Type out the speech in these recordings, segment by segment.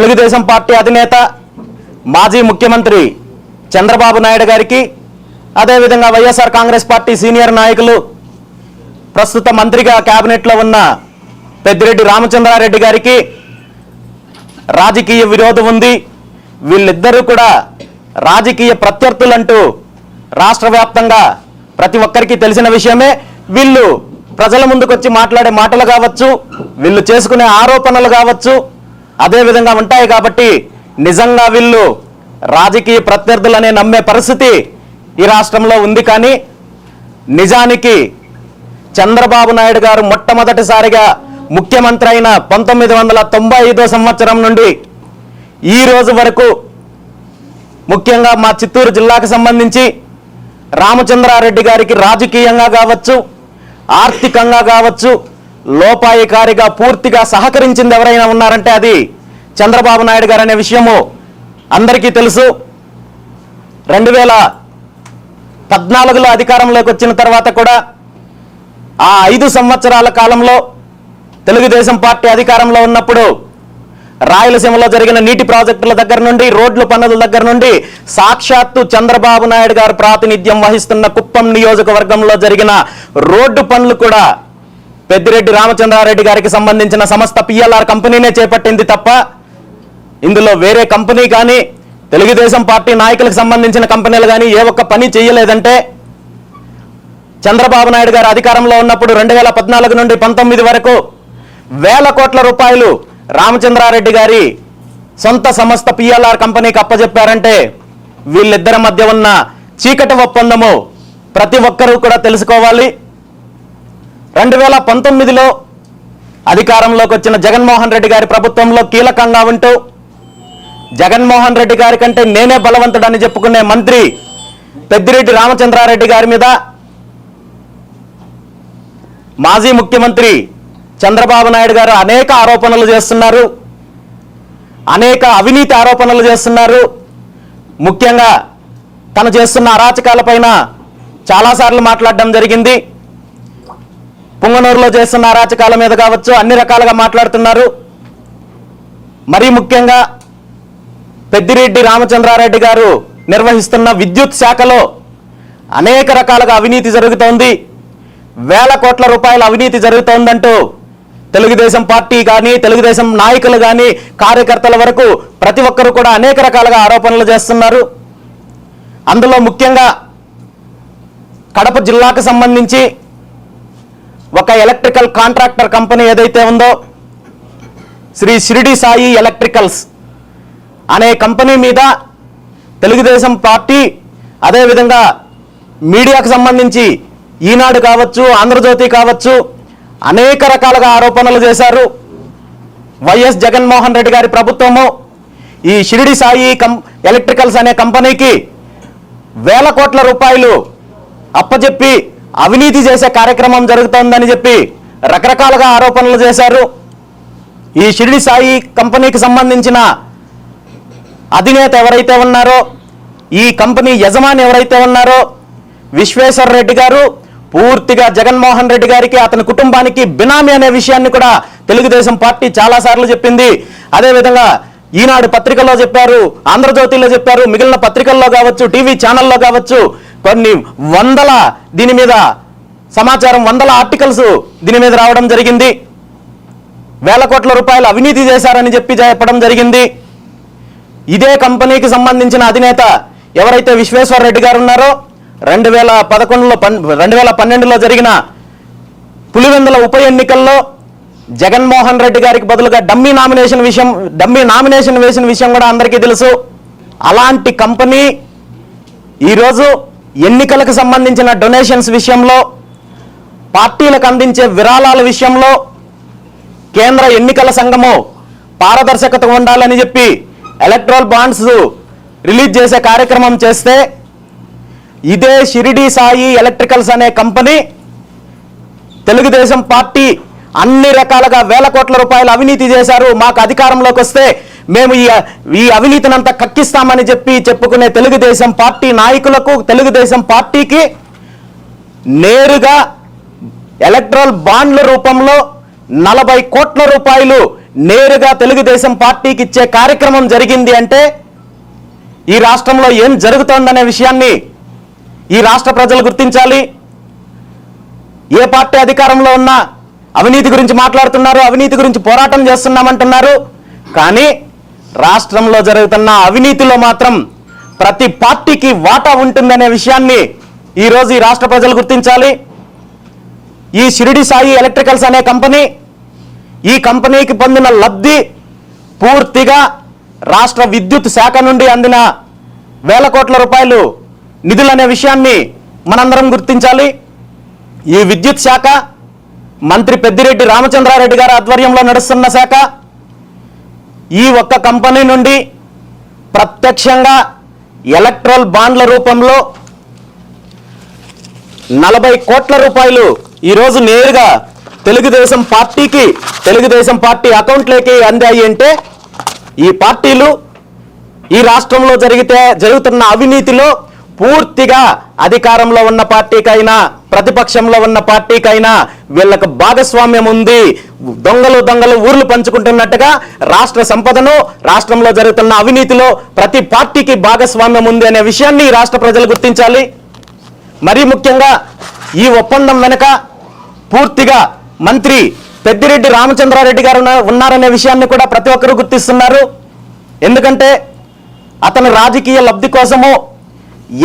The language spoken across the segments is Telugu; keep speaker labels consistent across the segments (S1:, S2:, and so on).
S1: తెలుగుదేశం పార్టీ అధినేత మాజీ ముఖ్యమంత్రి చంద్రబాబు నాయుడు గారికి, అదేవిధంగా వైఎస్ఆర్ కాంగ్రెస్ పార్టీ సీనియర్ నాయకులు ప్రస్తుత మంత్రిగా కేబినెట్లో ఉన్న పెద్దిరెడ్డి రామచంద్రారెడ్డి గారికి రాజకీయ విరోధం ఉంది. వీళ్ళిద్దరూ కూడా రాజకీయ ప్రత్యర్థులంటూ రాష్ట్ర వ్యాప్తంగా ప్రతి ఒక్కరికి తెలిసిన విషయమే. వీళ్ళు ప్రజల ముందుకొచ్చి మాట్లాడే మాటలు కావచ్చు, వీళ్ళు చేసుకునే ఆరోపణలు కావచ్చు, అదేవిధంగా ఉంటాయి. కాబట్టి నిజంగా వీళ్ళు రాజకీయ ప్రత్యర్థులనే నమ్మే పరిస్థితి ఈ రాష్ట్రంలో ఉంది. కానీ నిజానికి చంద్రబాబు నాయుడు గారు మొట్టమొదటిసారిగా ముఖ్యమంత్రి అయిన 1995 సంవత్సరం నుండి ఈ రోజు వరకు ముఖ్యంగా మా చిత్తూరు జిల్లాకు సంబంధించి రామచంద్రారెడ్డి గారికి రాజకీయంగా కావచ్చు, ఆర్థికంగా కావచ్చు, లోపాయికారిగా పూర్తిగా సహకరించింది ఎవరైనా ఉన్నారంటే అది చంద్రబాబు నాయుడు గారు అనే విషయము అందరికీ తెలుసు. 2014లో అధికారంలోకి వచ్చిన తర్వాత కూడా ఆ 5 సంవత్సరాల కాలంలో తెలుగుదేశం పార్టీ అధికారంలో ఉన్నప్పుడు రాయలసీమలో జరిగిన నీటి ప్రాజెక్టుల దగ్గర నుండి, రోడ్ల పనుల దగ్గర నుండి, సాక్షాత్తు చంద్రబాబు నాయుడు గారు ప్రాతినిధ్యం వహిస్తున్న కుప్పం నియోజకవర్గంలో జరిగిన రోడ్డు పనులు కూడా పెద్దిరెడ్డి రామచంద్రారెడ్డి గారికి సంబంధించిన సంస్థ పిఎల్ఆర్ కంపెనీనే చేపట్టింది తప్ప ఇందులో వేరే కంపెనీ కానీ తెలుగుదేశం పార్టీ నాయకులకు సంబంధించిన కంపెనీలు కానీ ఏ ఒక్క పని చేయలేదంటే చంద్రబాబు నాయుడు గారు అధికారంలో ఉన్నప్పుడు 2014 నుండి 19 వరకు వేల కోట్ల రూపాయలు రామచంద్రారెడ్డి గారి సొంత సంస్థ పిఎల్ఆర్ కంపెనీకి అప్పచెప్పారంటే వీళ్ళిద్దరి మధ్య ఉన్న చీకటి ఒప్పందము ప్రతి ఒక్కరూ కూడా తెలుసుకోవాలి. 2019లో అధికారంలోకి వచ్చిన జగన్మోహన్ రెడ్డి గారి ప్రభుత్వంలో కీలకంగా ఉంటూ జగన్మోహన్ రెడ్డి గారి కంటే నేనే బలవంతుడని చెప్పుకునే మంత్రి పెద్దిరెడ్డి రామచంద్రారెడ్డి గారి మీద మాజీ ముఖ్యమంత్రి చంద్రబాబు నాయుడు గారు అనేక ఆరోపణలు చేస్తున్నారు, అనేక అవినీతి ఆరోపణలు చేస్తున్నారు. ముఖ్యంగా తను చేస్తున్న అరాచకాలపైన చాలాసార్లు మాట్లాడడం జరిగింది. పుంగనూరులో చేస్తున్న అరాచకాల మీద కావచ్చు, అన్ని రకాలుగా మాట్లాడుతున్నారు. మరీ ముఖ్యంగా పెద్దిరెడ్డి రామచంద్రారెడ్డి గారు నిర్వహిస్తున్న విద్యుత్ శాఖలో అనేక రకాలుగా అవినీతి జరుగుతోంది, వేల కోట్ల రూపాయల అవినీతి జరుగుతోందంటూ తెలుగుదేశం పార్టీ కానీ, తెలుగుదేశం నాయకులు కానీ, కార్యకర్తల వరకు ప్రతి ఒక్కరు కూడా అనేక రకాలుగా ఆరోపణలు చేస్తున్నారు. అందులో ముఖ్యంగా కడప జిల్లాకు సంబంధించి ఒక ఎలక్ట్రికల్ కాంట్రాక్టర్ కంపెనీ ఏదైతే ఉందో శ్రీ షిరిడి సాయి ఎలక్ట్రికల్స్ అనే కంపెనీ మీద తెలుగుదేశం పార్టీ, అదేవిధంగా మీడియాకు సంబంధించి ఈనాడు కావచ్చు, ఆంధ్రజ్యోతి కావచ్చు, అనేక రకాలుగా ఆరోపణలు చేశారు. వైఎస్ జగన్మోహన్ రెడ్డి గారి ప్రభుత్వము ఈ షిరిడి సాయి ఎలక్ట్రికల్స్ అనే కంపెనీకి వేల కోట్ల రూపాయలు అప్పచెప్పి అవినీతి చేసే కార్యక్రమం జరుగుతోందని చెప్పి రకరకాలుగా ఆరోపణలు చేశారు. ఈ షిరిడి సాయి కంపెనీకి సంబంధించిన అధినేత ఎవరైతే ఉన్నారో, ఈ కంపెనీ యజమాని ఎవరైతే ఉన్నారో విశ్వేశ్వర రెడ్డి గారు పూర్తిగా జగన్మోహన్ రెడ్డి గారికి, అతని కుటుంబానికి బినామీ అనే విషయాన్ని కూడా తెలుగుదేశం పార్టీ చాలాసార్లు చెప్పింది. అదేవిధంగా ఈనాడు పత్రికలో చెప్పారు, ఆంధ్రజ్యోతిలో చెప్పారు, మిగిలిన పత్రికల్లో కావచ్చు, టీవీ ఛానల్లో కావచ్చు, కొన్ని వందల దీని మీద సమాచారం, వందల ఆర్టికల్స్ దీని మీద రావడం జరిగింది. వేల కోట్ల రూపాయలు అవినీతి చేశారని చెప్పడం జరిగింది. ఇదే కంపెనీకి సంబంధించిన అధినేత ఎవరైతే విశ్వేశ్వర రెడ్డి గారు ఉన్నారో 2012లో జరిగిన పులివెందుల ఉప ఎన్నికల్లో జగన్మోహన్ రెడ్డి గారికి బదులుగా డమ్మీ నామినేషన్ వేసిన విషయం కూడా అందరికీ తెలుసు. అలాంటి కంపెనీ ఈరోజు ఎన్నికలకు సంబంధించిన డొనేషన్స్ విషయంలో, పార్టీలకు అందించే విరాళాల విషయంలో కేంద్ర ఎన్నికల సంఘము పారదర్శకత ఉండాలని చెప్పి ఎలక్ట్రల్ బాండ్స్ రిలీజ్ చేసే కార్యక్రమం చేస్తే ఇదే షిరిడి సాయి ఎలక్ట్రికల్స్ అనే కంపెనీ తెలుగుదేశం పార్టీ అన్ని రకాలుగా వేల కోట్ల రూపాయలు అవినీతి చేశారు, మాకు అధికారంలోకి వస్తే మేము ఈ అవినీతినంతా కక్కిస్తామని చెప్పుకునే తెలుగుదేశం పార్టీ నాయకులకు, తెలుగుదేశం పార్టీకి నేరుగా ఎలక్ట్రల్ బాండ్ల రూపంలో 40 కోట్ల రూపాయలు నేరుగా తెలుగుదేశం పార్టీకి ఇచ్చే కార్యక్రమం జరిగింది అంటే ఈ రాష్ట్రంలో ఏం జరుగుతోందనే విషయాన్ని ఈ రాష్ట్ర ప్రజలు గుర్తించాలి. ఏ పార్టీ అధికారంలో ఉన్నా అవినీతి గురించి మాట్లాడుతున్నారు, అవినీతి గురించి పోరాటం చేస్తున్నామంటున్నారు. కానీ రాష్ట్రంలో జరుగుతున్న అవినీతిలో మాత్రం ప్రతి పార్టీకి వాటా ఉంటుందనే విషయాన్ని ఈరోజు ఈ రాష్ట్ర ప్రజలు గుర్తించాలి. ఈ షిరిడి సాయి ఎలక్ట్రికల్స్ అనే కంపెనీ, ఈ కంపెనీకి పొందిన లబ్ధి పూర్తిగా రాష్ట్ర విద్యుత్ శాఖ నుండి అందిన వేల కోట్ల రూపాయలు నిధులనే విషయాన్ని మనందరం గుర్తించాలి. ఈ విద్యుత్ శాఖ మంత్రి పెద్దిరెడ్డి రామచంద్రారెడ్డి గారి ఆధ్వర్యంలో నడుస్తున్న శాఖ. ఈ ఒక్క కంపెనీ నుండి ప్రత్యక్షంగా ఎలక్ట్రల్ బాండ్ల రూపంలో 40 కోట్ల రూపాయలు ఈరోజు నేరుగా తెలుగుదేశం పార్టీ అకౌంట్లోకి అందాయి అంటే ఈ పార్టీలు ఈ రాష్ట్రంలో జరుగుతున్న అవినీతిలో పూర్తిగా అధికారంలో ఉన్న పార్టీకైనా ప్రతిపక్షంలో ఉన్న పార్టీకైనా వీళ్ళకు భాగస్వామ్యం ఉంది. దొంగలు ఊర్లు పంచుకుంటున్నట్టుగా రాష్ట్ర సంపదను, రాష్ట్రంలో జరుగుతున్న అవినీతిలో ప్రతి పార్టీకి భాగస్వామ్యం ఉంది అనే విషయాన్ని ఈ రాష్ట్ర ప్రజలు గుర్తించాలి. మరీ ముఖ్యంగా ఈ ఒప్పందం వెనుక పూర్తిగా మంత్రి పెద్దిరెడ్డి రామచంద్రారెడ్డి గారు ఉన్నారనే విషయాన్ని కూడా ప్రతి ఒక్కరూ గుర్తిస్తున్నారు. ఎందుకంటే అతని రాజకీయ లబ్ధి కోసము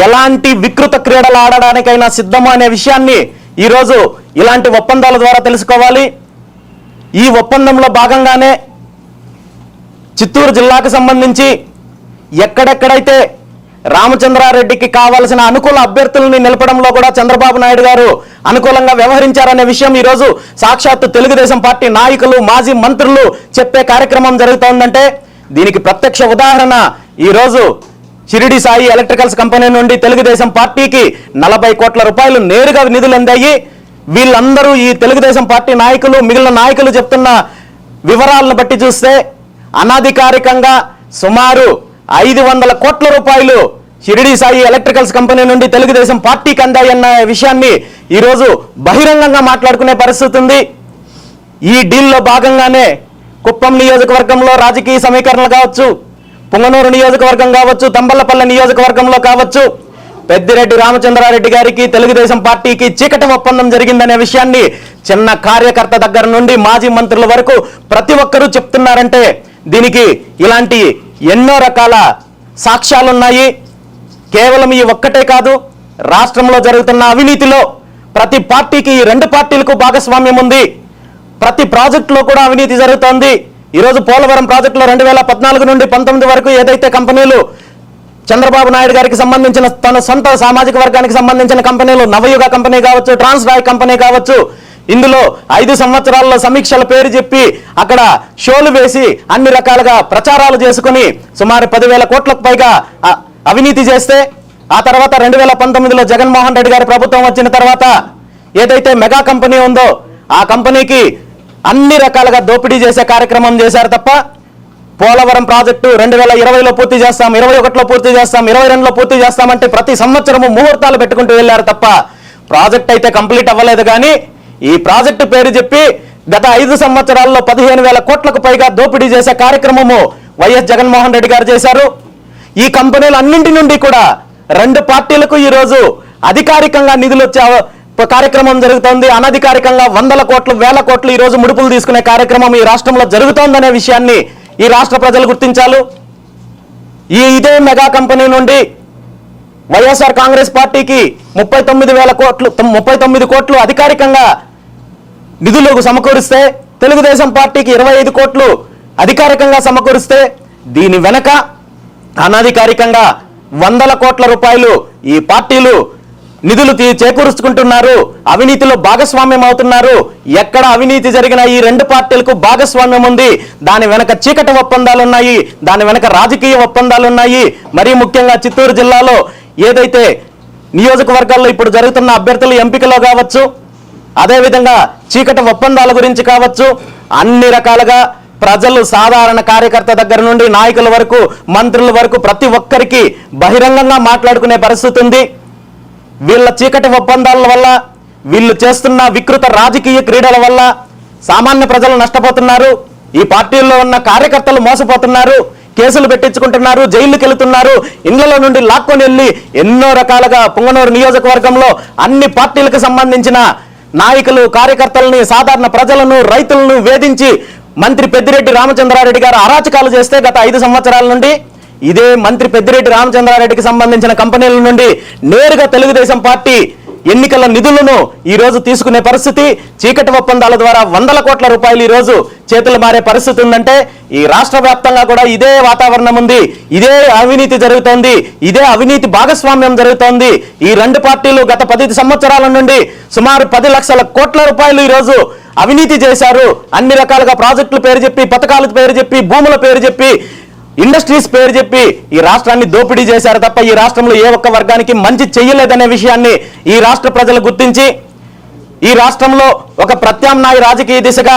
S1: ఎలాంటి వికృత క్రీడలు ఆడడానికైనా సిద్ధము అనే విషయాన్ని ఈరోజు ఇలాంటి ఒప్పందాల ద్వారా తెలుసుకోవాలి. ఈ ఒప్పందంలో భాగంగానే చిత్తూరు జిల్లాకు సంబంధించి ఎక్కడెక్కడైతే రామచంద్రారెడ్డికి కావాల్సిన అనుకూల అభ్యర్థులని నిలపడంలో కూడా చంద్రబాబు నాయుడు గారు అనుకూలంగా వ్యవహరించారనే విషయం ఈరోజు సాక్షాత్తు తెలుగుదేశం పార్టీ నాయకులు, మాజీ మంత్రులు చెప్పే కార్యక్రమం జరుగుతోందంటే దీనికి ప్రత్యక్ష ఉదాహరణ ఈరోజు షిరిడి సాయి ఎలక్ట్రికల్స్ కంపెనీ నుండి తెలుగుదేశం పార్టీకి 40 కోట్ల రూపాయలు నేరుగా నిధులు అందాయి. వీళ్ళందరూ ఈ తెలుగుదేశం పార్టీ నాయకులు, మిగిలిన నాయకులు చెప్తున్న వివరాలను బట్టి చూస్తే అనాధికారికంగా సుమారు 500 కోట్ల రూపాయలు షిరిడి సాయి ఎలక్ట్రికల్స్ కంపెనీ నుండి తెలుగుదేశం పార్టీకి అందాయన్న విషయాన్ని ఈరోజు బహిరంగంగా మాట్లాడుకునే పరిస్థితి ఉంది. ఈ డీల్లో భాగంగానే కుప్పం నియోజకవర్గంలో రాజకీయ సమీకరణలు కావచ్చు, పుంగనూరు నియోజకవర్గం కావచ్చు, తంబలపల్లి నియోజకవర్గంలో కావచ్చు, పెద్దిరెడ్డి రామచంద్రారెడ్డి గారికి తెలుగుదేశం పార్టీకి చీకటి ఒప్పందం జరిగిందనే విషయాన్ని చిన్న కార్యకర్త దగ్గర నుండి మాజీ మంత్రుల వరకు ప్రతి ఒక్కరూ చెప్తున్నారంటే దీనికి ఇలాంటి ఎన్నో రకాల సాక్ష్యాలున్నాయి. కేవలం ఈ ఒక్కటే కాదు, రాష్ట్రంలో జరుగుతున్న అవినీతిలో ప్రతి పార్టీకి, ఈ రెండు పార్టీలకు భాగస్వామ్యం ఉంది. ప్రతి ప్రాజెక్టులో కూడా అవినీతి జరుగుతోంది. ఈరోజు పోలవరం ప్రాజెక్టులో 2014 నుండి 19 వరకు ఏదైతే కంపెనీలు చంద్రబాబు నాయుడు గారికి సంబంధించిన తన సొంత సామాజిక వర్గానికి సంబంధించిన కంపెనీలు, నవయుగ కంపెనీ కావచ్చు, ట్రాన్స్రాయ్ కంపెనీ కావచ్చు, ఇందులో 5 సంవత్సరాల్లో సమీక్షల పేరు చెప్పి అక్కడ షోలు వేసి అన్ని రకాలుగా ప్రచారాలు చేసుకుని సుమారు 10,000 కోట్లకు పైగా అవినీతి చేస్తే ఆ తర్వాత 2019లో జగన్మోహన్ రెడ్డి గారి ప్రభుత్వం వచ్చిన తర్వాత ఏదైతే మెగా కంపెనీ ఉందో ఆ కంపెనీకి అన్ని రకాలుగా దోపిడీ చేసే కార్యక్రమం చేశారు తప్ప పోలవరం ప్రాజెక్టు 2020లో పూర్తి చేస్తాం, 21లో పూర్తి చేస్తాం, 22లో పూర్తి చేస్తామంటే ప్రతి సంవత్సరము ముహూర్తాలు పెట్టుకుంటూ వెళ్ళారు తప్ప ప్రాజెక్ట్ అయితే కంప్లీట్ అవ్వలేదు. కానీ ఈ ప్రాజెక్టు పేరు చెప్పి గత 5 సంవత్సరాల్లో 15,000 కోట్లకు పైగా దోపిడీ చేసే కార్యక్రమము వైఎస్ జగన్మోహన్ రెడ్డి గారు చేశారు. ఈ కంపెనీలు అన్నింటి నుండి కూడా రెండు పార్టీలకు ఈరోజు అధికారికంగా నిధులు వచ్చే కార్యక్రమం జరుగుతోంది. అనధికారికంగా 100 కోట్లు, 1000 కోట్లు ఈరోజు ముడుపులు తీసుకునే కార్యక్రమం ఈ రాష్ట్రంలో జరుగుతోందనే విషయాన్ని ఈ రాష్ట్ర ప్రజలు గుర్తించాలి. ఇదే మెగా కంపెనీ నుండి వైఎస్ఆర్ కాంగ్రెస్ పార్టీకి 39 కోట్లు అధికారికంగా నిధులు సమకూరిస్తే, తెలుగుదేశం పార్టీకి 25 కోట్లు అధికారికంగా సమకూరిస్తే దీని వెనక అనధికారికంగా 100 కోట్ల రూపాయలు ఈ పార్టీలు నిధులు చేకూర్చుకుంటున్నారు, అవినీతిలో భాగస్వామ్యం అవుతున్నారు. ఎక్కడ అవినీతి జరిగినా ఈ రెండు పార్టీలకు భాగస్వామ్యం ఉంది. దాని వెనక చీకటి ఒప్పందాలు ఉన్నాయి, దాని వెనక రాజకీయ ఒప్పందాలు ఉన్నాయి. మరీ ముఖ్యంగా చిత్తూరు జిల్లాలో ఏదైతే నియోజకవర్గాల్లో ఇప్పుడు జరుగుతున్న అభ్యర్థుల ఎంపికలో కావచ్చు, అదేవిధంగా చీకటి ఒప్పందాల గురించి కావచ్చు, అన్ని రకాలుగా ప్రజలు, సాధారణ కార్యకర్త దగ్గర నుండి నాయకుల వరకు, మంత్రుల వరకు ప్రతి ఒక్కరికి బహిరంగంగా మాట్లాడుకునే పరిస్థితి ఉంది. వీళ్ళ చీకటి ఒప్పందాల వల్ల, వీళ్ళు చేస్తున్న వికృత రాజకీయ క్రీడల వల్ల సామాన్య ప్రజలు నష్టపోతున్నారు. ఈ పార్టీల్లో ఉన్న కార్యకర్తలు మోసపోతున్నారు, కేసులు పెట్టించుకుంటున్నారు, జైలుకి వెళుతున్నారు, ఇళ్లలో నుండి లాక్కొని వెళ్ళి ఎన్నో రకాలుగా పుంగనూరు నియోజకవర్గంలో అన్ని పార్టీలకు సంబంధించిన నాయకులు, కార్యకర్తలని, సాధారణ ప్రజలను, రైతులను వేధించి మంత్రి పెద్దిరెడ్డి రామచంద్రారెడ్డి గారు అరాచకాలు చేస్తే గత 5 సంవత్సరాల నుండి ఇదే మంత్రి పెద్దిరెడ్డి రామచంద్రారెడ్డికి సంబంధించిన కంపెనీల నుండి నేరుగా తెలుగుదేశం పార్టీ ఎన్నికల నిధులను ఈ రోజు తీసుకునే పరిస్థితి, చీకటి ఒప్పందాల ద్వారా 100 కోట్ల రూపాయలు ఈ రోజు చేతులు మారే పరిస్థితి ఉందంటే ఈ రాష్ట్ర వ్యాప్తంగా కూడా ఇదే వాతావరణం ఉంది, ఇదే అవినీతి జరుగుతోంది, ఇదే అవినీతి భాగస్వామ్యం జరుగుతోంది. ఈ 2 పార్టీలు గత 10 సంవత్సరాల నుండి సుమారు 10 లక్షల కోట్ల రూపాయలు ఈ రోజు అవినీతి చేశారు. అన్ని రకాలుగా ప్రాజెక్టుల పేరు చెప్పి, పథకాల పేరు చెప్పి, భూముల పేరు చెప్పి, ఇండస్ట్రీస్ పేరు చెప్పి ఈ రాష్ట్రాన్ని దోపిడీ చేశారు తప్ప ఈ రాష్ట్రంలో ఏ ఒక్క వర్గానికి మంచి చెయ్యలేదనే విషయాన్ని ఈ రాష్ట్ర ప్రజలు గుర్తించి ఈ రాష్ట్రంలో ఒక ప్రత్యామ్నాయ రాజకీయ దిశగా,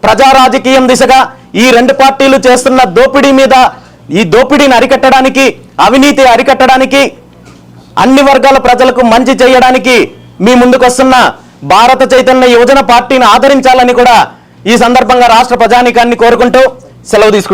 S1: ప్రజా రాజకీయం దిశగా ఈ 2 పార్టీలు చేస్తున్న దోపిడీ మీద, ఈ దోపిడీని అరికట్టడానికి, అవినీతి అరికట్టడానికి, అన్ని వర్గాల ప్రజలకు మంచి చేయడానికి మీ ముందుకు వస్తున్న భారత చైతన్య యువజన పార్టీని ఆదరించాలని కూడా ఈ సందర్భంగా రాష్ట్ర ప్రజానీకాన్ని కోరుకుంటూ సెలవు తీసుకుంటున్నాను.